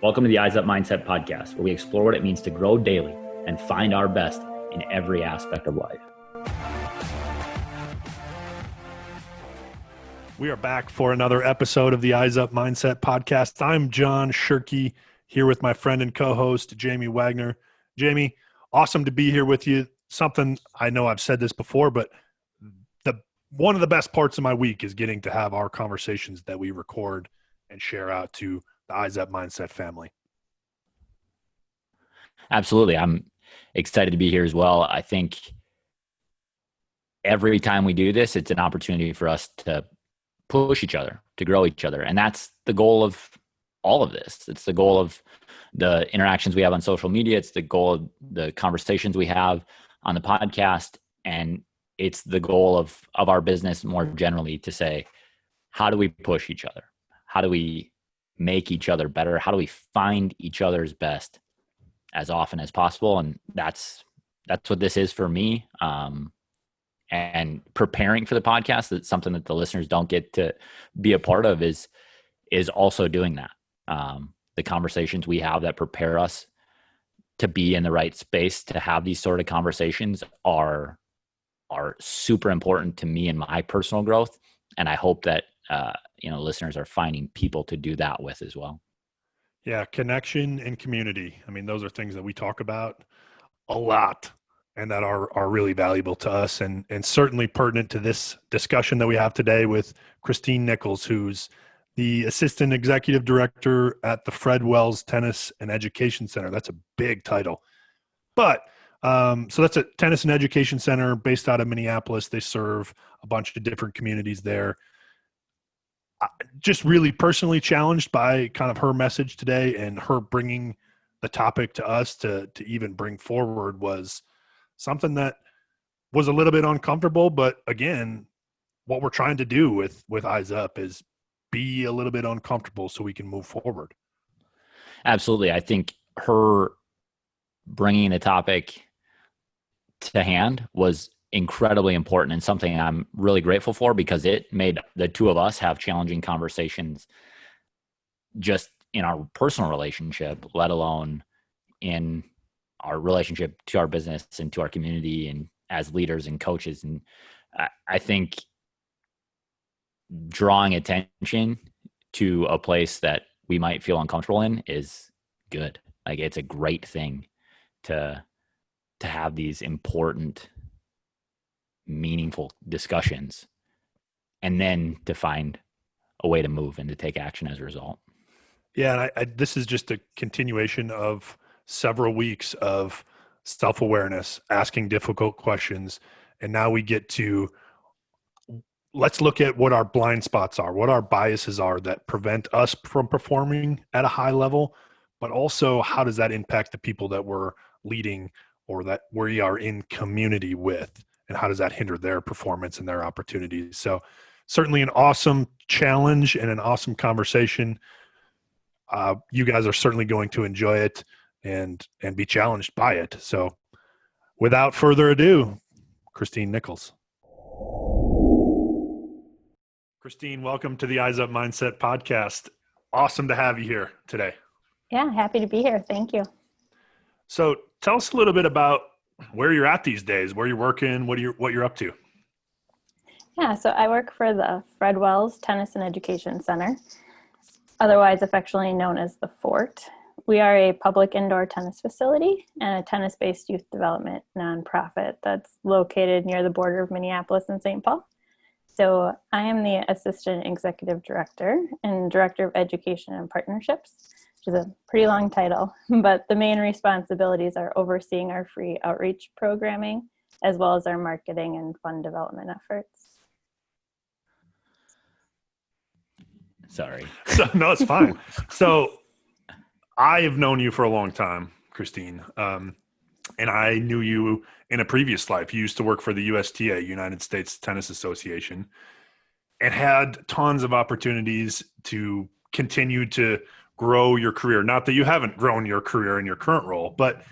Welcome to the Eyes Up Mindset podcast, where we explore what it means to grow daily and find our best in every aspect of life. We are back for another episode of the Eyes Up Mindset podcast. I'm John Shirkey, here with my friend and co-host, Jamie Wagner. Jamie, awesome to be here with you. Something I know I've said this before, but one of the best parts of my week is getting to have our conversations that we record and share out to the Eyes Up Mindset family. Absolutely. I'm excited to be here as well. I think every time we do this, it's an opportunity for us to push each other, to grow each other. And that's the goal of all of this. It's the goal of the interactions we have on social media. It's the goal of the conversations we have on the podcast. And it's the goal of our business more generally to say, how do we push each other? How do we make each other better? How do we find each other's best as often as possible? And that's what this is for me. And preparing for the podcast, that's something that the listeners don't get to be a part of, is also doing that. The conversations we have that prepare us to be in the right space to have these sort of conversations are super important to me and my personal growth. And I hope that, listeners are finding people to do that with as well. Yeah. Connection and community. I mean, those are things that we talk about a lot and that are really valuable to us and certainly pertinent to this discussion that we have today with Christine Nichols, who's the Assistant Executive Director at the Fred Wells Tennis and Education Center. That's a big title. But so that's a tennis and education center based out of Minneapolis. They serve a bunch of different communities there. Just really personally challenged by kind of her message today, and her bringing the topic to us to even bring forward was something that was a little bit uncomfortable. But again, what we're trying to do with Eyes Up is be a little bit uncomfortable so we can move forward. Absolutely. I think her bringing the topic to hand was incredibly important and something I'm really grateful for, because it made the two of us have challenging conversations just in our personal relationship, let alone in our relationship to our business and to our community and as leaders and coaches. And I think drawing attention to a place that we might feel uncomfortable in is good. Like, it's a great thing to have these important, meaningful discussions, and then to find a way to move and to take action as a result. Yeah. And this is just a continuation of several weeks of self-awareness, asking difficult questions. And now we get to, let's look at what our blind spots are, what our biases are that prevent us from performing at a high level, but also how does that impact the people that we're leading or that we are in community with, and how does that hinder their performance and their opportunities? So certainly an awesome challenge and an awesome conversation. You guys are certainly going to enjoy it and be challenged by it. So without further ado, Christine Nichols. Christine, welcome to the Eyes Up Mindset podcast. Awesome to have you here today. Yeah, happy to be here. Thank you. So tell us a little bit about where you're at these days, where you're working, what you're up to. Yeah, so I work for the Fred Wells Tennis and Education Center, otherwise affectionately known as the Fort. We are a public indoor tennis facility and a tennis-based youth development nonprofit that's located near the border of Minneapolis and St. Paul. So I am the Assistant Executive Director and Director of Education and Partnerships, which is a pretty long title, but the main responsibilities are overseeing our free outreach programming, as well as our marketing and fund development efforts. Sorry. No, it's fine. So I have known you for a long time, Christine, and I knew you in a previous life. You used to work for the USTA, United States Tennis Association, and had tons of opportunities to continue to grow your career. Not that you haven't grown your career in your current role, but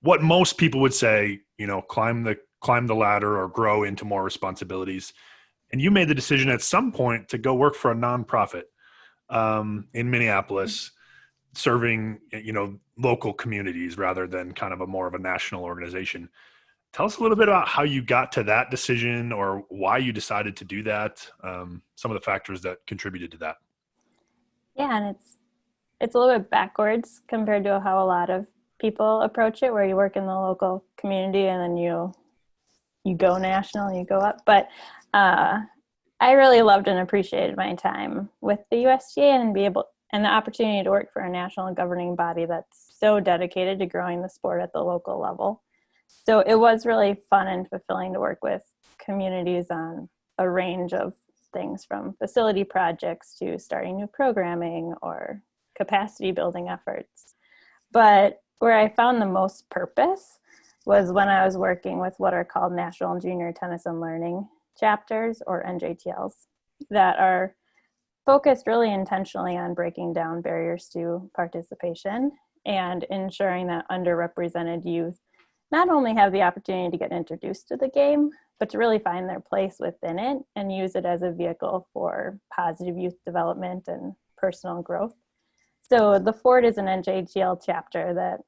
what most people would say, climb the ladder or grow into more responsibilities. And you made the decision at some point to go work for a nonprofit in Minneapolis serving, local communities rather than kind of a more of a national organization. Tell us a little bit about how you got to that decision or why you decided to do that. Some of the factors that contributed to that. Yeah, and it's a little bit backwards compared to how a lot of people approach it, where you work in the local community and then you go national, you go up. But I really loved and appreciated my time with the USTA and the opportunity to work for a national governing body that's so dedicated to growing the sport at the local level. So it was really fun and fulfilling to work with communities on a range of things, from facility projects to starting new programming or capacity building efforts. But where I found the most purpose was when I was working with what are called National and Junior Tennis and Learning chapters, or NJTLs, that are focused really intentionally on breaking down barriers to participation and ensuring that underrepresented youth not only have the opportunity to get introduced to the game, but to really find their place within it and use it as a vehicle for positive youth development and personal growth. So the Ford is an NJGL chapter that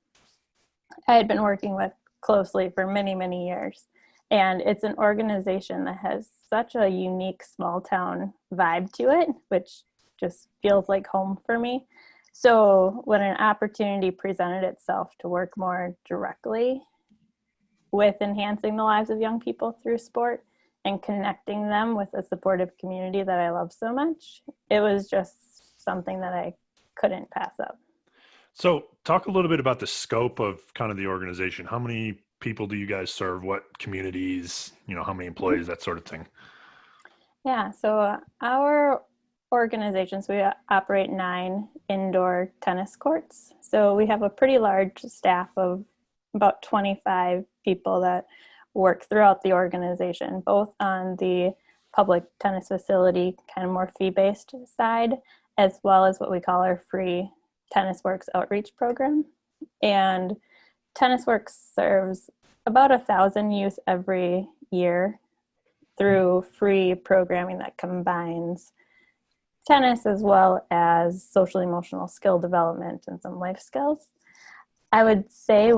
I had been working with closely for many, many years. And it's an organization that has such a unique small town vibe to it, which just feels like home for me. So when an opportunity presented itself to work more directly with enhancing the lives of young people through sport and connecting them with a supportive community that I love so much, it was just something that I couldn't pass up. So talk a little bit about the scope of kind of the organization. How many people do you guys serve? What communities, how many employees, that sort of thing? Yeah, so our organizations, we operate 9 indoor tennis courts. So we have a pretty large staff of about 25 people that work throughout the organization, both on the public tennis facility, kind of more fee-based side, as well as what we call our free Tennis Works outreach program. And Tennis Works serves about 1,000 youth every year through free programming that combines tennis as well as social emotional skill development and some life skills. I would say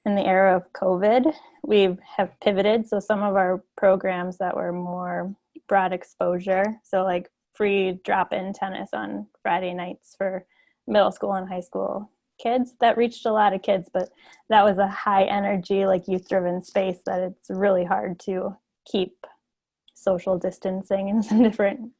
in the era of COVID, we have pivoted. So some of our programs that were more broad exposure, so like free drop-in tennis on Friday nights for middle school and high school kids, that reached a lot of kids, but that was a high energy, like youth driven space that it's really hard to keep social distancing and some different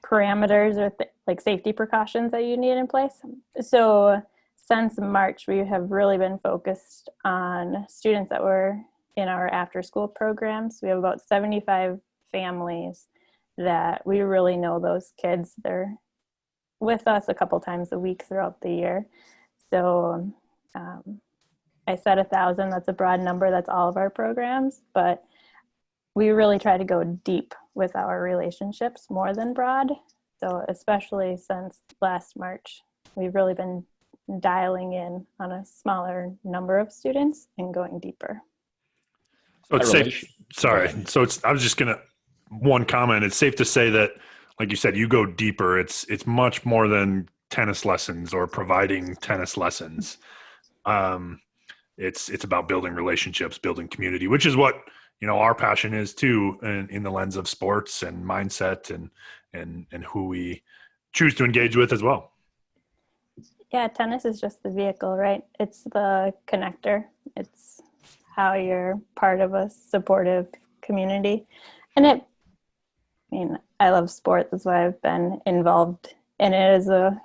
parameters or like safety precautions that you need in place. So since March, we have really been focused on students that were in our after school programs. We have about 75 families that we really know those kids. They're with us a couple times a week throughout the year. So I said 1,000, that's a broad number, that's all of our programs, but we really try to go deep with our relationships more than broad. So especially since last March, we've really been dialing in on a smaller number of students and going deeper. So it's safe. Sorry. So I was just one comment. It's safe to say that, like you said, you go deeper. It's much more than tennis lessons or providing tennis lessons. It's about building relationships, building community, which is what, our passion is too, in the lens of sports and mindset and who we choose to engage with as well. Yeah, tennis is just the vehicle, right? It's the connector. It's how you're part of a supportive community. And I love sport. That's why I've been involved in it as an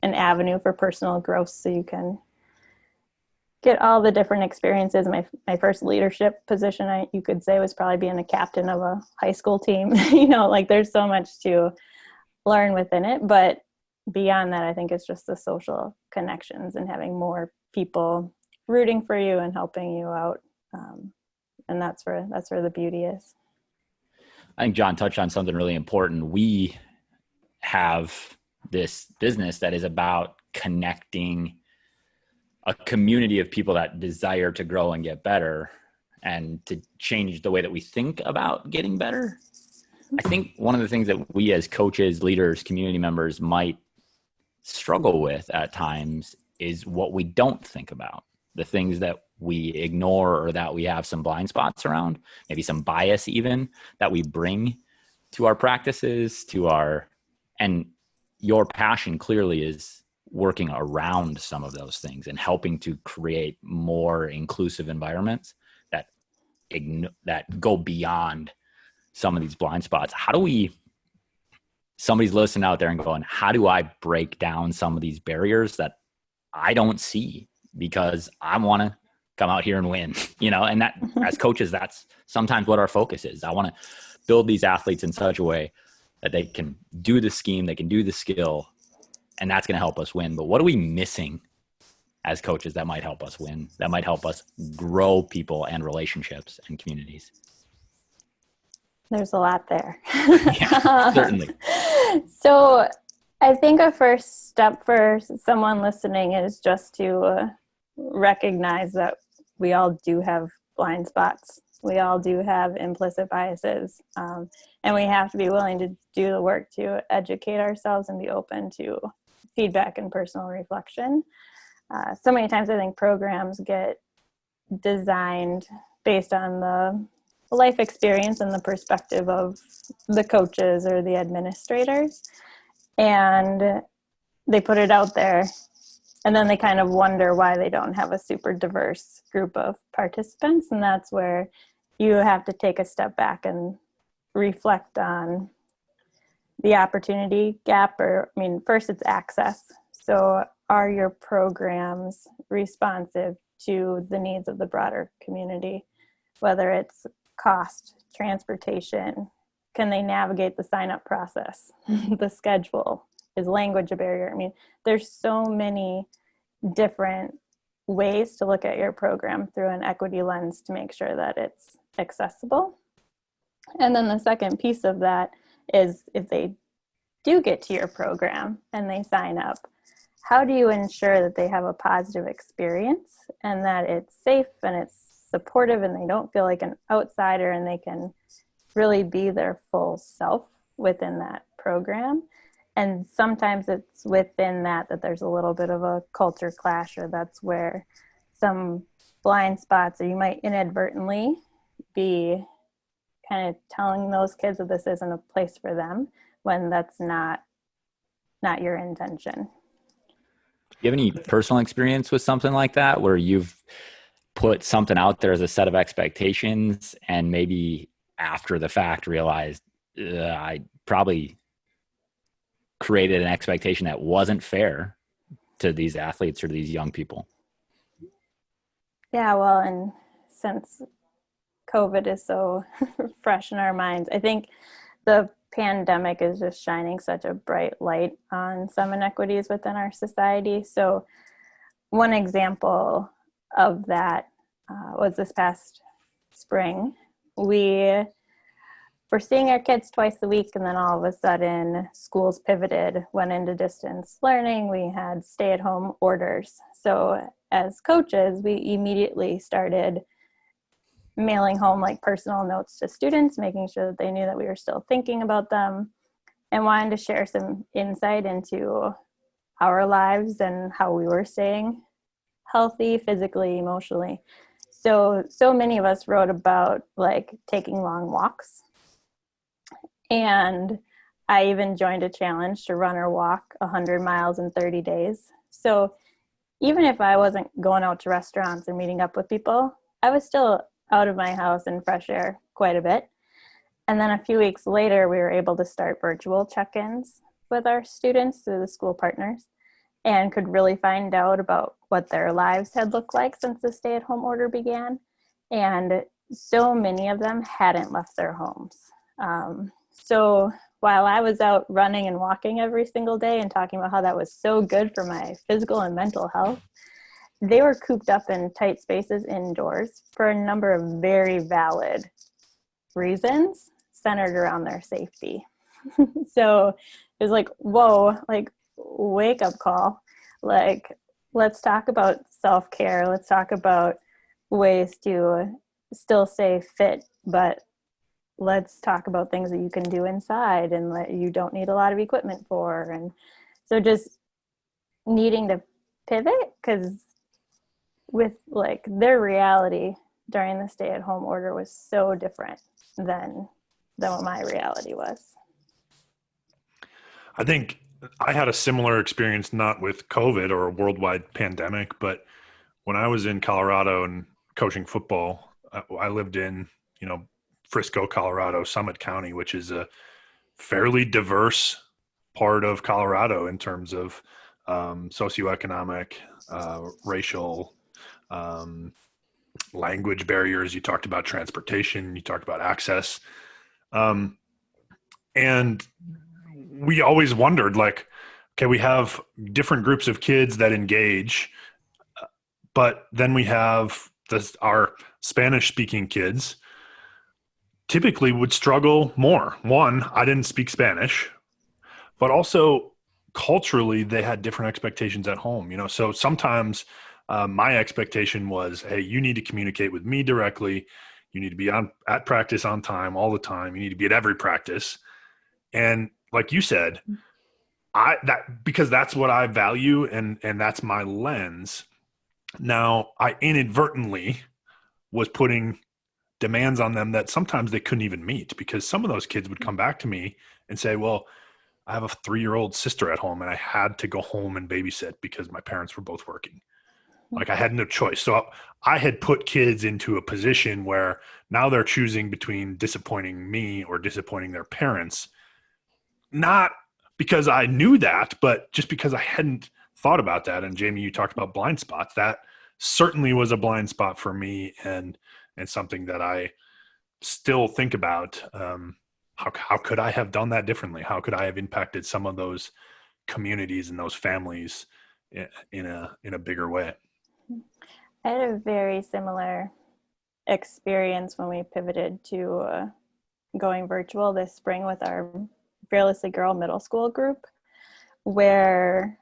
avenue for personal growth, so you can get all the different experiences. My first leadership position, you could say, was probably being a captain of a high school team. Like there's so much to learn within it. But beyond that, I think it's just the social connections and having more people rooting for you and helping you out. And that's where the beauty is. I think John touched on something really important. We have this business that is about connecting a community of people that desire to grow and get better and to change the way that we think about getting better. I think one of the things that we as coaches, leaders, community members might struggle with at times is what we don't think about, the things that we ignore or that we have some blind spots around, maybe some bias even that we bring to our practices, and your passion clearly is working around some of those things and helping to create more inclusive environments that go beyond some of these blind spots. Somebody's listening out there and going, how do I break down some of these barriers that I don't see because I want to come out here and win, and that as coaches, that's sometimes what our focus is. I want to build these athletes in such a way that they can do the scheme, they can do the skill, and that's going to help us win. But what are we missing as coaches that might help us win, that might help us grow people and relationships and communities? There's a lot there. Yeah, certainly. So I think a first step for someone listening is just to recognize that we all do have blind spots. We all do have implicit biases. And we have to be willing to do the work to educate ourselves and be open to feedback and personal reflection. So many times I think programs get designed based on the life experience and the perspective of the coaches or the administrators. And they put it out there, and then they kind of wonder why they don't have a super diverse group of participants. And that's where you have to take a step back and reflect on the opportunity gap, first it's access. So are your programs responsive to the needs of the broader community? Whether it's cost, transportation, can they navigate the sign-up process, the schedule, is language a barrier? There's so many different ways to look at your program through an equity lens to make sure that it's accessible. And then the second piece of that is, if they do get to your program and they sign up, how do you ensure that they have a positive experience and that it's safe and it's supportive and they don't feel like an outsider and they can really be their full self within that program? And sometimes it's within that there's a little bit of a culture clash, or that's where some blind spots, or you might inadvertently be kind of telling those kids that this isn't a place for them when that's not your intention. Do you have any personal experience with something like that, where you've put something out there as a set of expectations and maybe after the fact realized I probably created an expectation that wasn't fair to these athletes or these young people? Yeah, well, and since COVID is so fresh in our minds, I think the pandemic is just shining such a bright light on some inequities within our society. So one example of that was this past spring. We were seeing our kids twice a week, and then all of a sudden schools pivoted, went into distance learning. We had stay-at-home orders. So as coaches, we immediately started mailing home like personal notes to students, making sure that they knew that we were still thinking about them, and wanted to share some insight into our lives and how we were staying healthy physically, emotionally. So many of us wrote about like taking long walks. And I even joined a challenge to run or walk 100 miles in 30 days. So even if I wasn't going out to restaurants or meeting up with people, I was still out of my house in fresh air quite a bit. And then a few weeks later, we were able to start virtual check-ins with our students through the school partners, and could really find out about what their lives had looked like since the stay-at-home order began. And so many of them hadn't left their homes. So while I was out running and walking every single day and talking about how that was so good for my physical and mental health, they were cooped up in tight spaces indoors for a number of very valid reasons centered around their safety. So it was like, whoa, like wake up call. Like, let's talk about self-care. Let's talk about ways to still stay fit, but let's talk about things that you can do inside and that you don't need a lot of equipment for. And so just needing to pivot, because with like their reality during the stay-at-home order was so different than what my reality was. I think I had a similar experience, not with COVID or a worldwide pandemic, but when I was in Colorado and coaching football, I lived in, Frisco, Colorado, Summit County, which is a fairly diverse part of Colorado in terms of socioeconomic, racial, language barriers. You talked about transportation, you talked about access. And we always wondered, like, okay, we have different groups of kids that engage, but then we have our Spanish speaking kids typically would struggle more. One, I didn't speak Spanish, but also culturally they had different expectations at home, so sometimes my expectation was, hey, you need to communicate with me directly. You need to be at practice on time all the time. You need to be at every practice. And like you said, because that's what I value and that's my lens. Now, I inadvertently was putting demands on them that sometimes they couldn't even meet, because some of those kids would come back to me and say, well, I have a 3-year-old sister at home and I had to go home and babysit because my parents were both working. Like, I had no choice. So I had put kids into a position where now they're choosing between disappointing me or disappointing their parents. Not because I knew that, but just because I hadn't thought about that. And Jamie, you talked about blind spots. That certainly was a blind spot for me, and something that I still think about. How could I have done that differently? How could I have impacted some of those communities and those families in a bigger way? I had a very similar experience when we pivoted to going virtual this spring with our Fearlessly Girl middle school group, where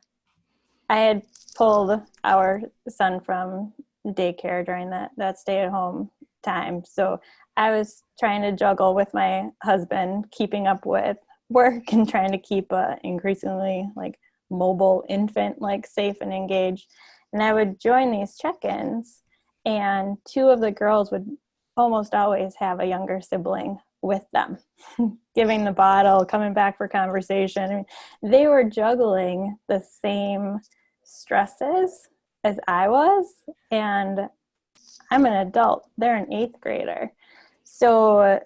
I had pulled our son from daycare during that stay-at-home time. So I was trying to juggle with my husband, keeping up with work and trying to keep a increasingly like mobile infant like safe and engaged. And I would join these check-ins, and 2 of the girls would almost always have a younger sibling with them, giving the bottle, coming back for conversation. I mean, they were juggling the same stresses as I was, and I'm an adult. They're an 8th grader. So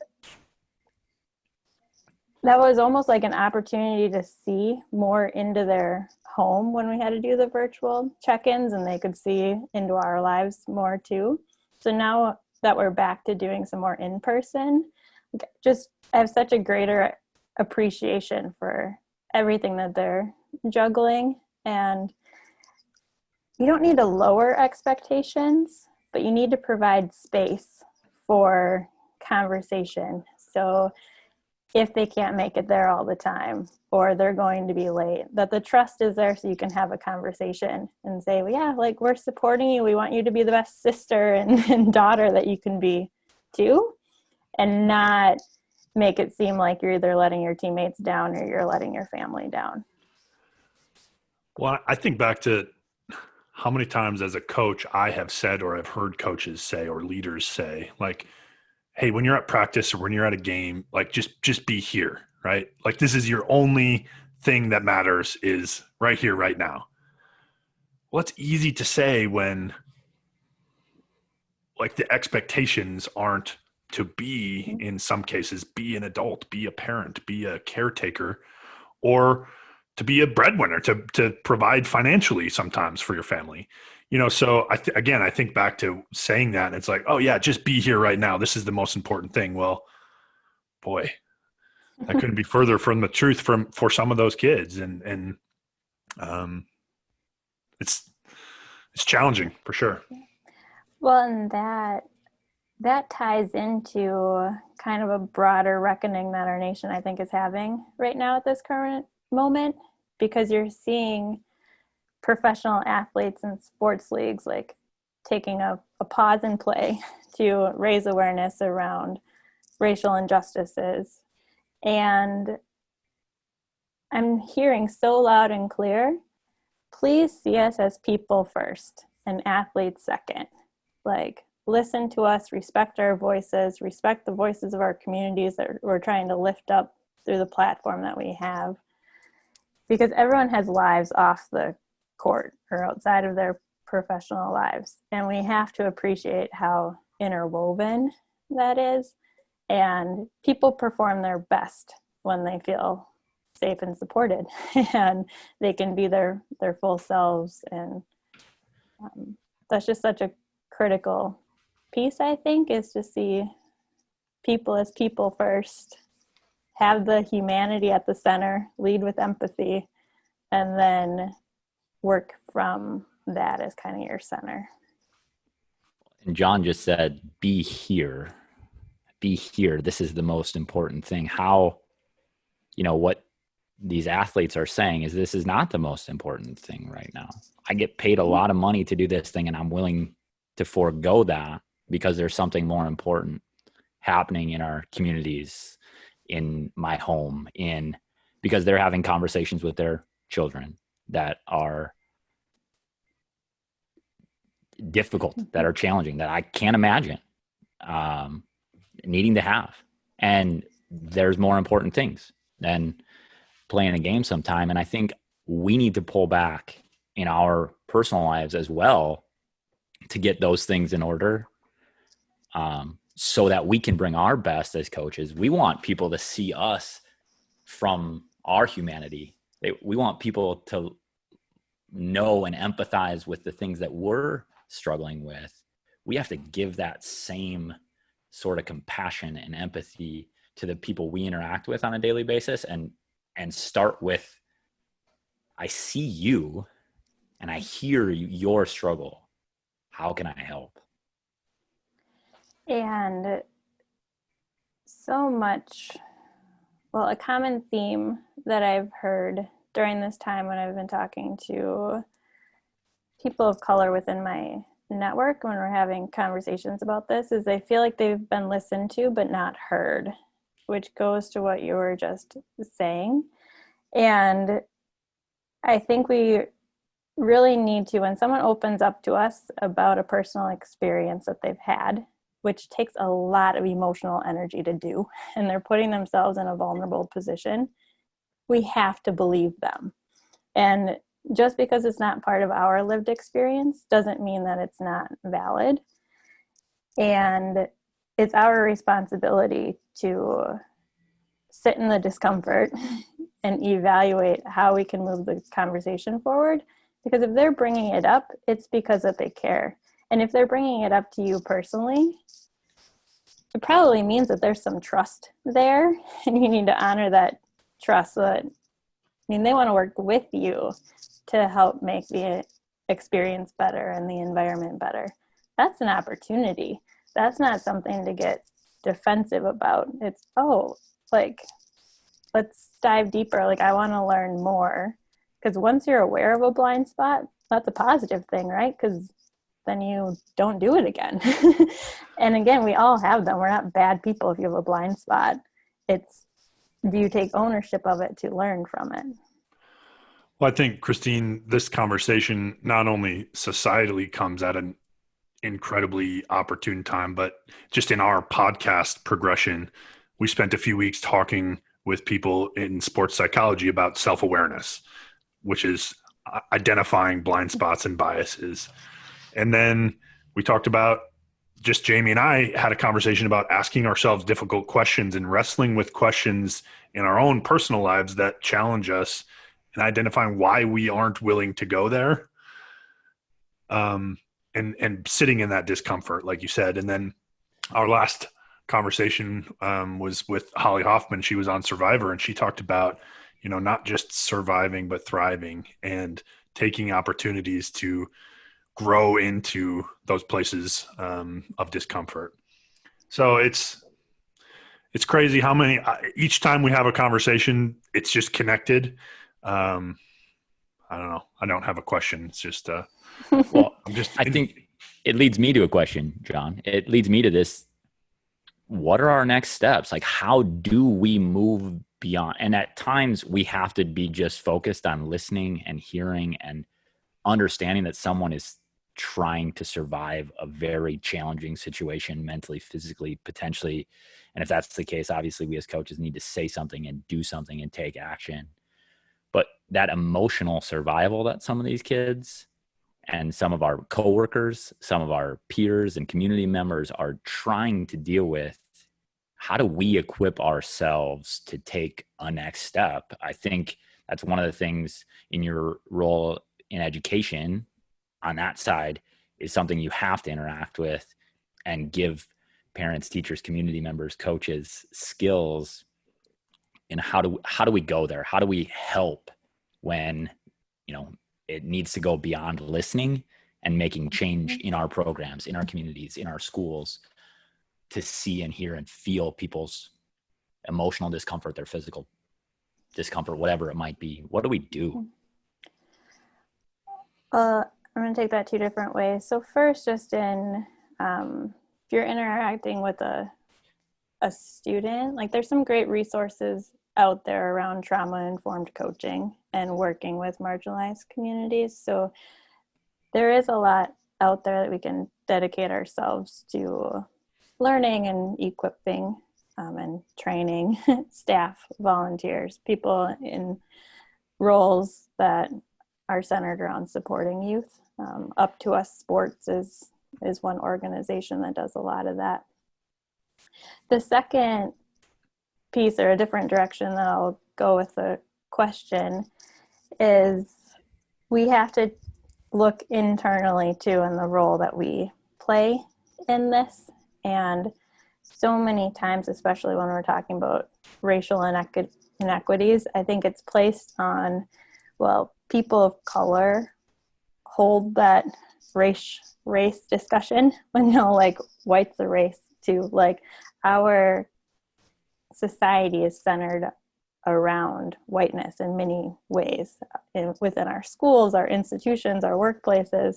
that was almost like an opportunity to see more into their home when we had to do the virtual check-ins, and they could see into our lives more too. So now that we're back to doing some more in-person, just I have such a greater appreciation for everything that they're juggling. And you don't need to lower expectations, but you need to provide space for conversation. So if they can't make it there all the time, or they're going to be late, that the trust is there so you can have a conversation and say, well, yeah, like, we're supporting you. We want you to be the best sister and daughter that you can be too, and not make it seem like you're either letting your teammates down or you're letting your family down. Well, I think back to how many times as a coach I have said, or I've heard coaches say, or leaders say, like, hey, when you're at practice or when you're at a game, like, just be here, right? Like, this is your only thing that matters, is right here, right now. Well, it's easy to say when, like, the expectations aren't to be, in some cases, be an adult, be a parent, be a caretaker, or to be a breadwinner, to provide financially sometimes for your family. So again, I think back to saying that, and it's like, oh yeah, just be here right now. This is the most important thing. Well, boy, that couldn't be further from the truth for some of those kids. And it's challenging for sure. Well, and that ties into kind of a broader reckoning that our nation, I think, is having right now at this current moment, because you're seeing professional athletes and sports leagues like taking a pause in play to raise awareness around racial injustices. And I'm hearing so loud and clear, please see us as people first and athletes second. Like, listen to us, respect our voices, respect the voices of our communities that we're trying to lift up through the platform that we have. Because everyone has lives off the court or outside of their professional lives. And we have to appreciate how interwoven that is. And people perform their best when they feel safe and supported and they can be their full selves. And that's just such a critical piece, I think, is to see people as people first, have the humanity at the center, lead with empathy, and then work from that as kind of your center. And John just said, be here. Be here. This is the most important thing. How, what these athletes are saying is this is not the most important thing right now. I get paid a lot of money to do this thing, and I'm willing to forego that because there's something more important happening in our communities, in my home, because they're having conversations with their children that are difficult, that are challenging, that I can't imagine needing to have. And there's more important things than playing a game sometime. And I think we need to pull back in our personal lives as well to get those things in order, so that we can bring our best as coaches. We want people to see us from our humanity. We want people to know and empathize with the things that we're struggling with. We have to give that same sort of compassion and empathy to the people we interact with on a daily basis, and start with, I see you and I hear your struggle. How can I help? And so much, a common theme that I've heard during this time when I've been talking to people of color within my network, when we're having conversations about this, is they feel like they've been listened to but not heard, which goes to what you were just saying. And I think we really need to, when someone opens up to us about a personal experience that they've had, which takes a lot of emotional energy to do, and they're putting themselves in a vulnerable position, we have to believe them. And just because it's not part of our lived experience doesn't mean that it's not valid. And it's our responsibility to sit in the discomfort and evaluate how we can move the conversation forward. Because if they're bringing it up, it's because that they care. And if they're bringing it up to you personally, it probably means that there's some trust there, and you need to honor that trust. So that, they want to work with you to help make the experience better and the environment better. That's an opportunity. That's not something to get defensive about. It's, let's dive deeper. I want to learn more. Because once you're aware of a blind spot, that's a positive thing, right? Because then you don't do it again. And again, we all have them. We're not bad people if you have a blind spot. It's, do you take ownership of it to learn from it? Well, I think, Christine, this conversation not only societally comes at an incredibly opportune time, but just in our podcast progression, we spent a few weeks talking with people in sports psychology about self-awareness, which is identifying blind spots and biases. And then we talked about, just Jamie and I had a conversation about asking ourselves difficult questions and wrestling with questions in our own personal lives that challenge us, and identifying why we aren't willing to go there. And sitting in that discomfort, like you said. And then our last conversation was with Holly Hoffman. She was on Survivor, and she talked about, not just surviving, but thriving and taking opportunities to grow into those places of discomfort. So it's crazy how many, each time we have a conversation, it's just connected. I don't know. I don't have a question. It's just, I think it leads me to a question, John. It leads me to this. What are our next steps? How do we move beyond? And at times we have to be just focused on listening and hearing and understanding that someone is trying to survive a very challenging situation mentally, physically, potentially. And if that's the case, obviously we as coaches need to say something and do something and take action. But that emotional survival that some of these kids and some of our coworkers, some of our peers and community members are trying to deal with, how do we equip ourselves to take a next step? I think that's one of the things in your role in education on that side is something you have to interact with and give parents, teachers, community members, coaches skills in how do we go there? How do we help when, it needs to go beyond listening and making change in our programs, in our communities, in our schools, to see and hear and feel people's emotional discomfort, their physical discomfort, whatever it might be. What do we do? I'm going to take that two different ways. So first, just in, if you're interacting with a student, like there's some great resources out there around trauma-informed coaching and working with marginalized communities. So there is a lot out there that we can dedicate ourselves to learning and equipping and training staff, volunteers, people in roles that are centered around supporting youth. Up to Us Sports is one organization that does a lot of that. The second piece, or a different direction that I'll go with the question, is we have to look internally too in the role that we play in this. And so many times, especially when we're talking about racial inequities, I think it's placed on, well, people of color hold that race discussion when like white's a race too. Like our society is centered around whiteness in many ways, within our schools, our institutions, our workplaces,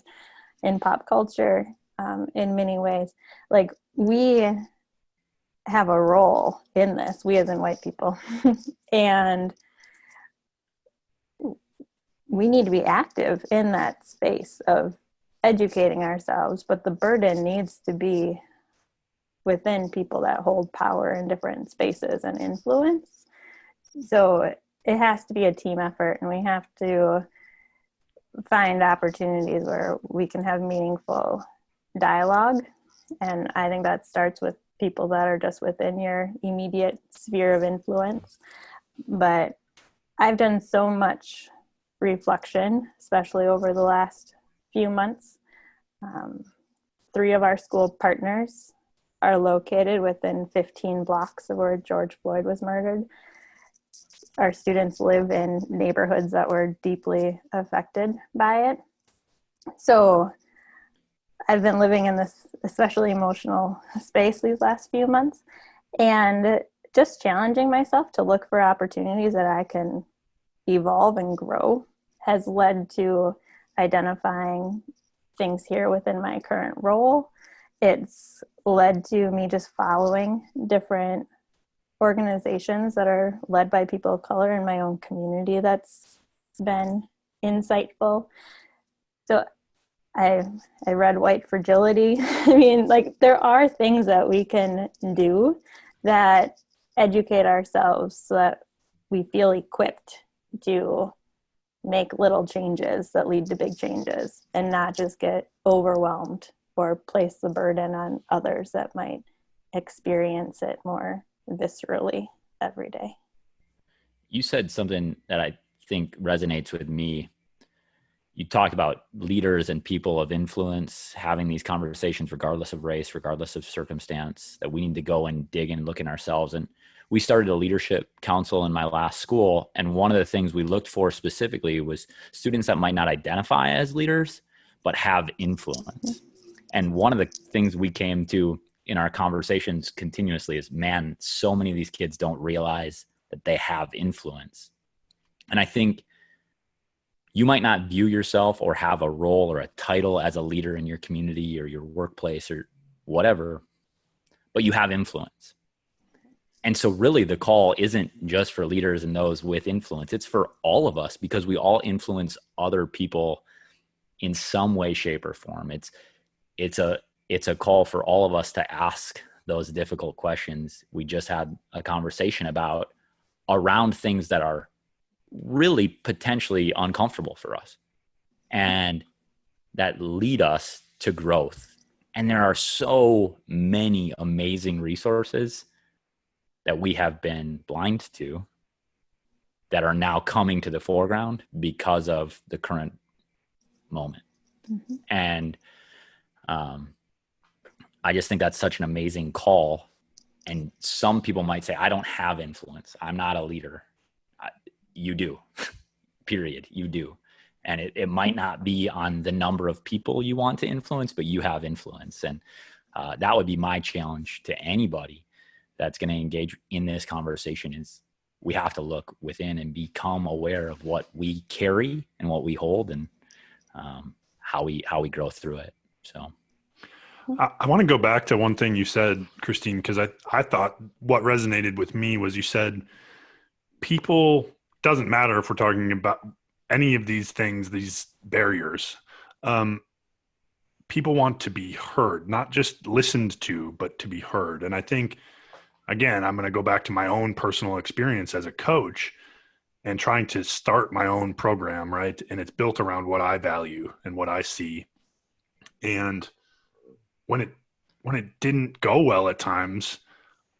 in pop culture, in many ways. Like we have a role in this, we as in white people, and we need to be active in that space of educating ourselves, but the burden needs to be within people that hold power in different spaces and influence. So it has to be a team effort, and we have to find opportunities where we can have meaningful dialogue. And I think that starts with people that are just within your immediate sphere of influence. But I've done so much reflection, especially over the last few months. 3 of our school partners are located within 15 blocks of where George Floyd was murdered. Our students live in neighborhoods that were deeply affected by it. So I've been living in this especially emotional space these last few months, and just challenging myself to look for opportunities that I can evolve and grow has led to identifying things here within my current role. It's led to me just following different organizations that are led by people of color in my own community. That's been insightful. So I read White Fragility. I mean, like there are things that we can do that educate ourselves so that we feel equipped to make little changes that lead to big changes and not just get overwhelmed or place the burden on others that might experience it more viscerally every day. You said something that I think resonates with me. You talked about leaders and people of influence having these conversations regardless of race, regardless of circumstance, that we need to go and dig and look in ourselves. And we started a leadership council in my last school. And one of the things we looked for specifically was students that might not identify as leaders, but have influence. And one of the things we came to in our conversations continuously is, man, so many of these kids don't realize that they have influence. And I think you might not view yourself or have a role or a title as a leader in your community or your workplace or whatever, but you have influence. And so really the call isn't just for leaders and those with influence. It's for all of us, because we all influence other people in some way, shape, or form. It's a call for all of us to ask those difficult questions we just had a conversation about around things that are really potentially uncomfortable for us and that lead us to growth. And there are so many amazing resources that we have been blind to that are now coming to the foreground because of the current moment. Mm-hmm. And I just think that's such an amazing call. And some people might say, I don't have influence. I'm not a leader. You do, period. You do. And it might not be on the number of people you want to influence, but you have influence. And that would be my challenge to anybody that's going to engage in this conversation is we have to look within and become aware of what we carry and what we hold and how we grow through it. So I want to go back to one thing you said, Christine, because I thought what resonated with me was you said people, doesn't matter if we're talking about any of these things, these barriers, people want to be heard, not just listened to, but to be heard. And I think, again, I'm going to go back to my own personal experience as a coach and trying to start my own program, right? And it's built around what I value and what I see. And when it didn't go well at times,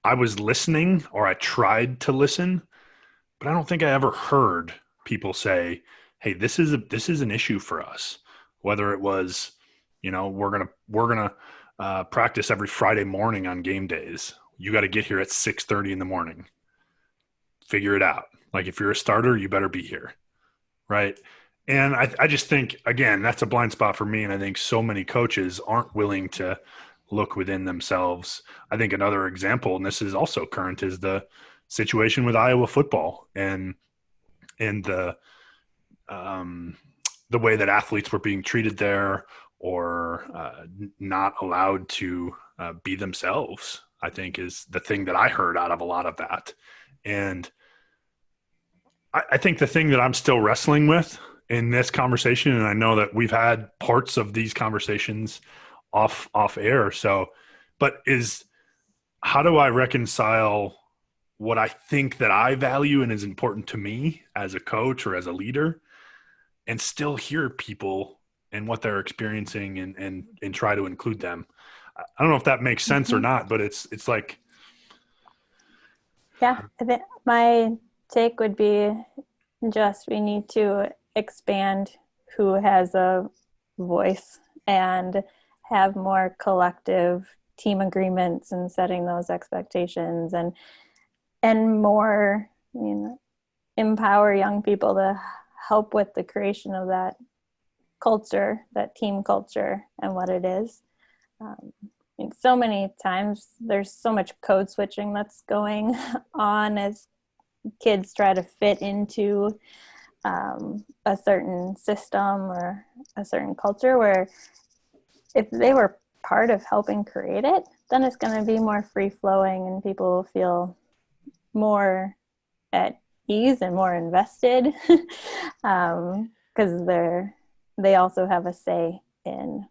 I was listening, or I tried to listen, but I don't think I ever heard people say, hey, this is an issue for us. Whether it was, we're going to practice every Friday morning on game days. You got to get here at 6:30 in the morning. Figure it out. Like if you're a starter, you better be here. Right. And I just think, again, that's a blind spot for me. And I think so many coaches aren't willing to look within themselves. I think another example, and this is also current, is the situation with Iowa football and the way that athletes were being treated there or not allowed to be themselves, I think is the thing that I heard out of a lot of that. And I think the thing that I'm still wrestling with in this conversation, and I know that we've had parts of these conversations off air. So, but is how do I reconcile what I think that I value and is important to me as a coach or as a leader and still hear people and what they're experiencing and try to include them? I don't know if that makes sense or not, but it's like. Yeah, I think my take would be just we need to expand who has a voice and have more collective team agreements and setting those expectations and more, empower young people to help with the creation of that culture, that team culture and what it is. So many times there's so much code switching that's going on as kids try to fit into a certain system or a certain culture, where if they were part of helping create it, then it's going to be more free flowing and people will feel more at ease and more invested because they also have a say in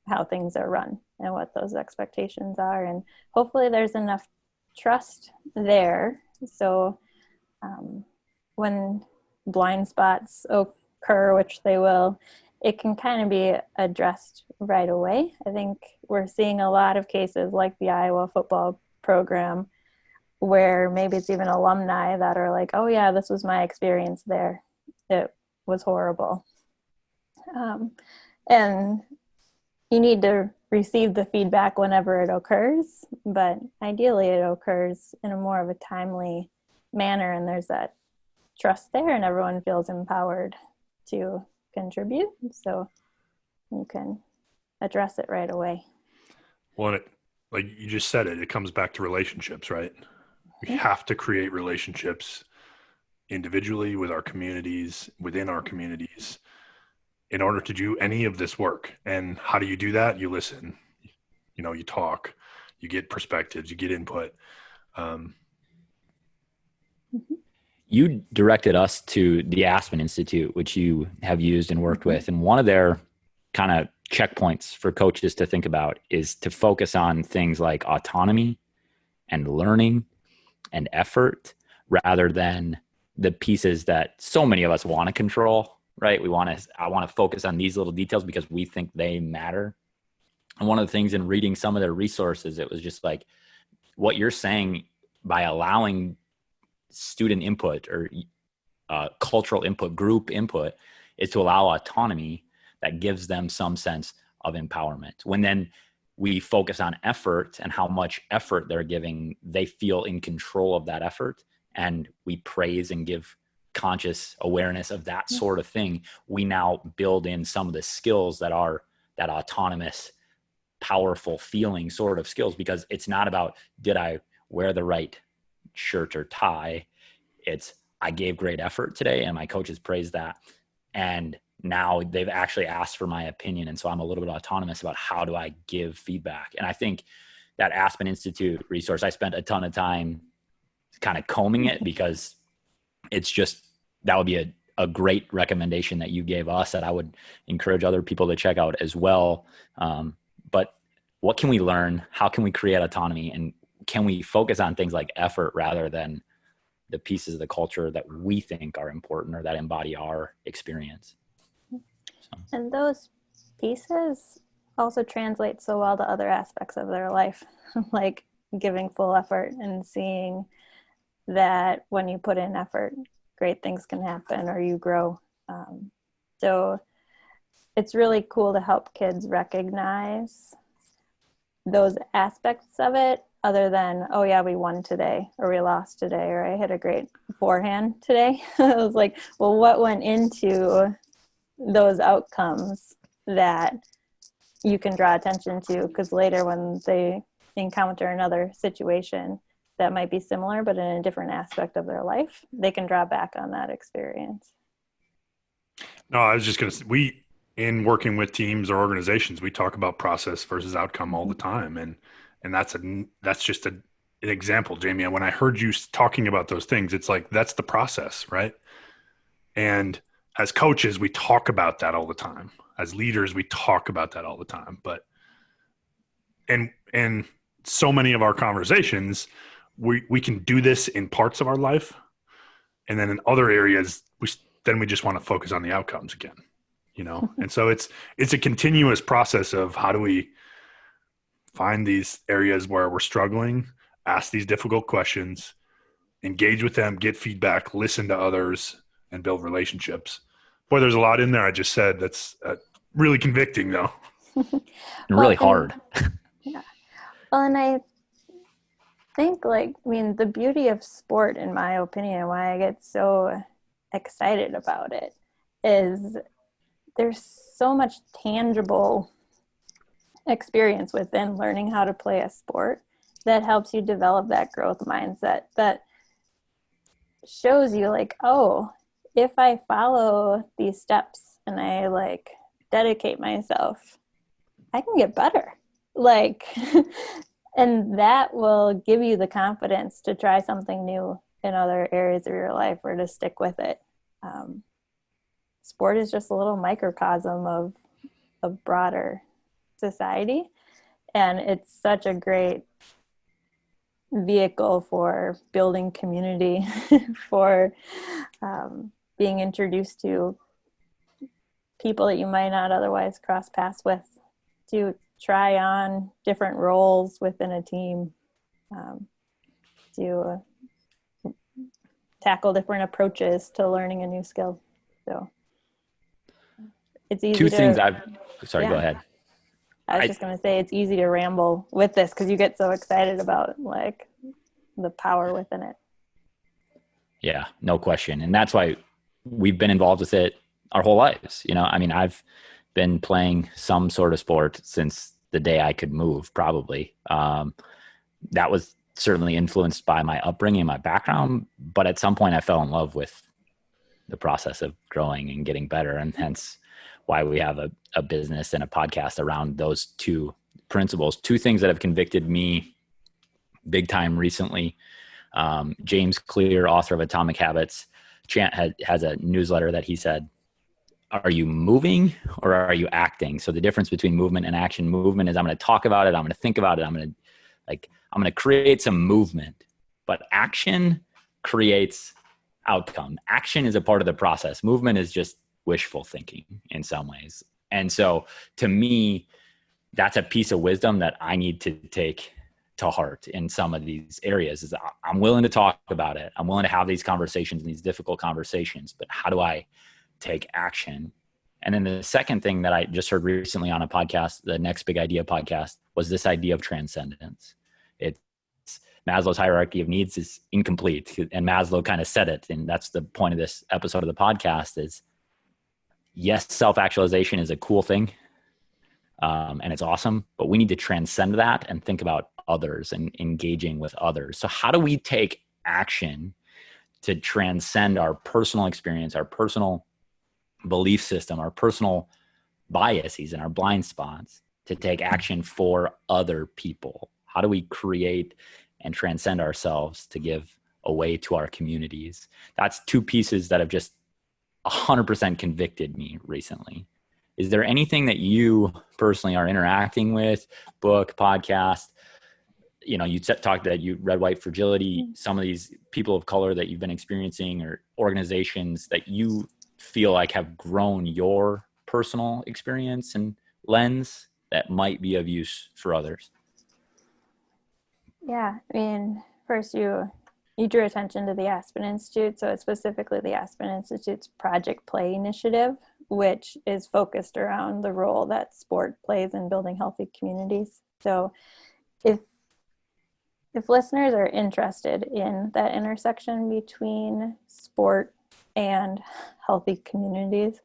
how things are run and what those expectations are. And hopefully there's enough trust there. So when blind spots occur, which they will, it can kind of be addressed right away. I think we're seeing a lot of cases like the Iowa football program where maybe it's even alumni that are like, oh yeah, this was my experience there. It was horrible. And you need to receive the feedback whenever it occurs, but ideally it occurs in a more of a timely manner and there's that trust there and everyone feels empowered to contribute, so you can address it right away. Well, like you just said it comes back to relationships, right? We have to create relationships individually with our communities, within our communities, in order to do any of this work. And how do you do that? You listen, you talk, you get perspectives, you get input. You directed us to the Aspen Institute, which you have used and worked with. And one of their kind of checkpoints for coaches to think about is to focus on things like autonomy and learning and effort rather than the pieces that so many of us want to control, right? I want to focus on these little details because we think they matter. And one of the things in reading some of their resources, it was just like what you're saying by allowing student input or cultural input, group input, is to allow autonomy that gives them some sense of empowerment. When then we focus on effort and how much effort they're giving, they feel in control of that effort, and we praise and give conscious awareness of that sort of thing. We now build in some of the skills that are that autonomous, powerful feeling sort of skills, because it's not about, did I wear the right shirt or tie? It's, I gave great effort today and my coaches praised that. And now they've actually asked for my opinion. And so I'm a little bit autonomous about how do I give feedback. And I think that Aspen Institute resource, I spent a ton of time kind of combing it, because it's just, that would be a great recommendation that you gave us that I would encourage other people to check out as well. But what can we learn? How can we create autonomy? And can we focus on things like effort rather than the pieces of the culture that we think are important or that embody our experience? And those pieces also translate so well to other aspects of their life, like giving full effort and seeing that when you put in effort, great things can happen or you grow. So it's really cool to help kids recognize those aspects of it, other than, oh yeah, we won today or we lost today or I hit a great forehand today. It was like, well, what went into those outcomes that you can draw attention to? Because later when they encounter another situation that might be similar but in a different aspect of their life, they can draw back on that experience. No, I was just going to say, in working with teams or organizations, we talk about process versus outcome all the time. And that's just an example, Jamie. When I heard you talking about those things, it's like, that's the process, right? And as coaches, we talk about that all the time. As leaders, we talk about that all the time. But, and so many of our conversations, we can do this in parts of our life. And then in other areas, we just want to focus on the outcomes again, you know? And so it's a continuous process of how do we find these areas where we're struggling, ask these difficult questions, engage with them, get feedback, listen to others, and build relationships. Boy, there's a lot in there I just said that's really convicting, though. And really hard. Yeah. Well, and I think, the beauty of sport, in my opinion, why I get so excited about it, is there's so much tangible experience within learning how to play a sport that helps you develop that growth mindset that shows you oh, if I follow these steps and I dedicate myself, I can get better. And that will give you the confidence to try something new in other areas of your life or to stick with it. Sport is just a little microcosm of a broader society, and it's such a great vehicle for building community, for being introduced to people that you might not otherwise cross paths with, to try on different roles within a team, to tackle different approaches to learning a new skill. So it's easy Two to, things sorry, yeah. Go ahead. I was just going to say it's easy to ramble with this because you get so excited about the power within it. Yeah, no question. And that's why we've been involved with it our whole lives. I've been playing some sort of sport since the day I could move, probably. That was certainly influenced by my upbringing and my background. But at some point I fell in love with the process of growing and getting better. And hence why we have a business and a podcast around those two principles. Two things that have convicted me big time recently. James Clear, author of Atomic Habits, has a newsletter that he said are you moving or are you acting? So the difference between movement and action, movement is I'm going to talk about it, I'm going to think about it, I'm going to create some movement. But action creates outcome. Action is a part of the process. Movement is just wishful thinking in some ways. And so to me, that's a piece of wisdom that I need to take to heart in some of these areas. Is I'm willing to talk about it. I'm willing to have these conversations and these difficult conversations, but how do I take action? And then the second thing that I just heard recently on a podcast, the Next Big Idea podcast, was this idea of transcendence. It's Maslow's hierarchy of needs is incomplete. And Maslow kind of said it. And that's the point of this episode of the podcast is, yes, self-actualization is a cool thing. And it's awesome, but we need to transcend that and think about others and engaging with others. So how do we take action to transcend our personal experience, our personal belief system, our personal biases and our blind spots to take action for other people? How do we create and transcend ourselves to give away to our communities? That's two pieces that have just 100% convicted me recently. Is there anything that you personally are interacting with, book, podcast? You know, you talked that you Red, White Fragility, some of these people of color that you've been experiencing or organizations that you feel like have grown your personal experience and lens that might be of use for others? Yeah, I mean, first you drew attention to the Aspen Institute. So it's specifically the Aspen Institute's Project Play initiative, which is focused around the role that sport plays in building healthy communities. So if listeners are interested in that intersection between sport and healthy communities,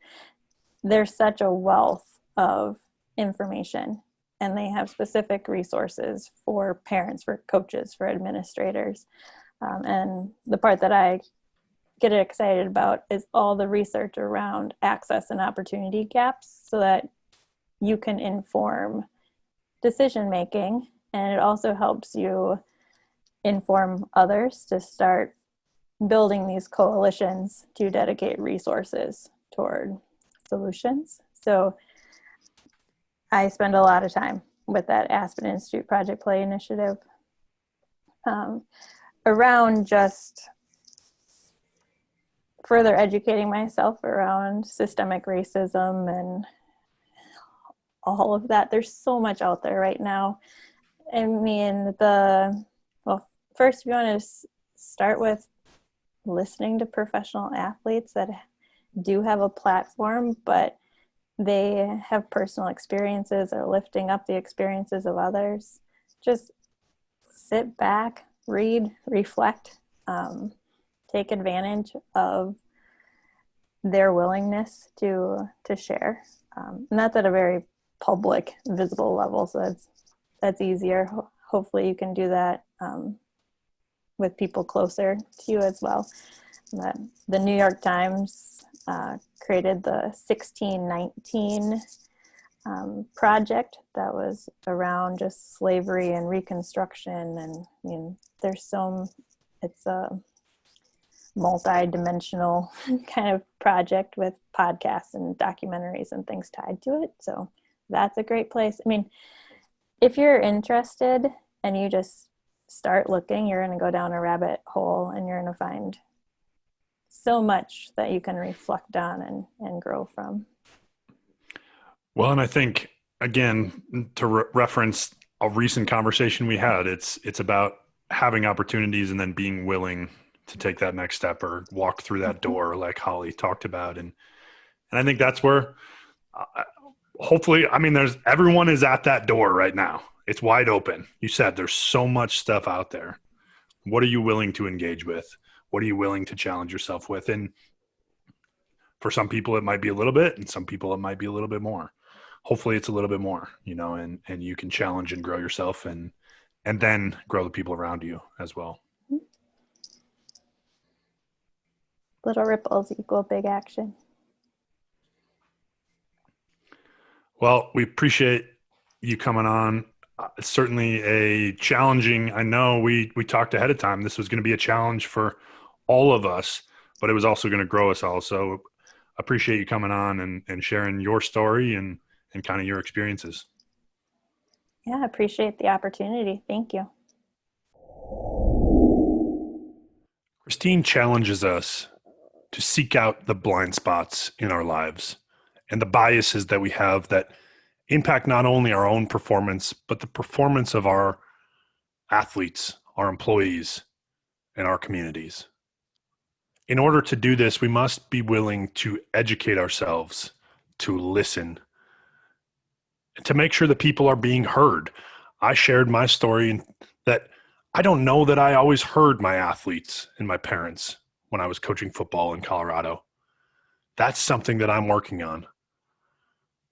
there's such a wealth of information, and they have specific resources for parents, for coaches, for administrators. And the part that I get excited about is all the research around access and opportunity gaps so that you can inform decision making. And it also helps you inform others to start building these coalitions to dedicate resources toward solutions. So I spend a lot of time with that Aspen Institute Project Play initiative around just further educating myself around systemic racism and all of that. There's so much out there right now. I mean, first we want to start with listening to professional athletes that do have a platform, but they have personal experiences or lifting up the experiences of others. Just sit back, read, reflect, take advantage of their willingness to share. And that's at a very public, visible level. So that's easier. Hopefully you can do that with people closer to you as well. But the New York Times created the 1619 project that was around just slavery and Reconstruction. And I mean, it's a multi-dimensional kind of project with podcasts and documentaries and things tied to it. So that's a great place. I mean, if you're interested and you just start looking, you're going to go down a rabbit hole and you're going to find so much that you can reflect on and grow from. Well, and I think, again, to reference a recent conversation we had, it's about having opportunities and then being willing to take that next step or walk through that door like Holly talked about. And I think that's where hopefully, I mean, everyone is at that door right now. It's wide open. You said there's so much stuff out there. What are you willing to engage with? What are you willing to challenge yourself with? And for some people, it might be a little bit, and some people, it might be a little bit more. Hopefully it's a little bit more, and you can challenge and grow yourself and then grow the people around you as well. Little ripples equal big action. Well, we appreciate you coming on. It's certainly a challenging, I know we talked ahead of time. This was going to be a challenge for all of us, but it was also going to grow us all. So appreciate you coming on and sharing your story and kind of your experiences. Yeah, I appreciate the opportunity. Thank you. Christine challenges us to seek out the blind spots in our lives and the biases that we have that impact not only our own performance, but the performance of our athletes, our employees, and our communities. In order to do this, we must be willing to educate ourselves, to listen, and to make sure that people are being heard. I shared my story that I don't know that I always heard my athletes and my parents when I was coaching football in Colorado. That's something that I'm working on.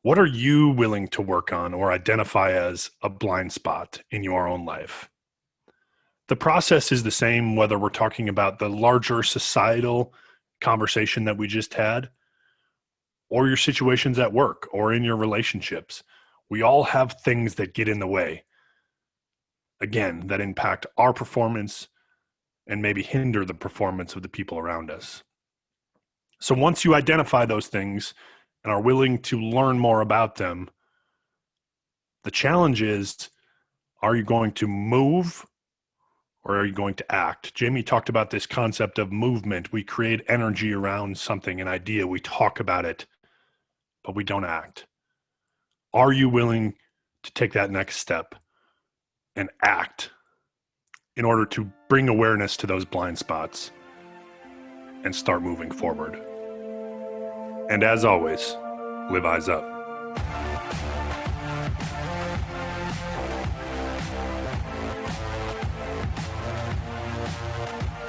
What are you willing to work on or identify as a blind spot in your own life? The process is the same whether we're talking about the larger societal conversation that we just had, or your situations at work or in your relationships. We all have things that get in the way, again, that impact our performance and maybe hinder the performance of the people around us. So once you identify those things and are willing to learn more about them, the challenge is, are you going to move or are you going to act? Jamie talked about this concept of movement. We create energy around something, an idea. We talk about it, but we don't act. Are you willing to take that next step and act in order to bring awareness to those blind spots and start moving forward? And as always, live eyes up.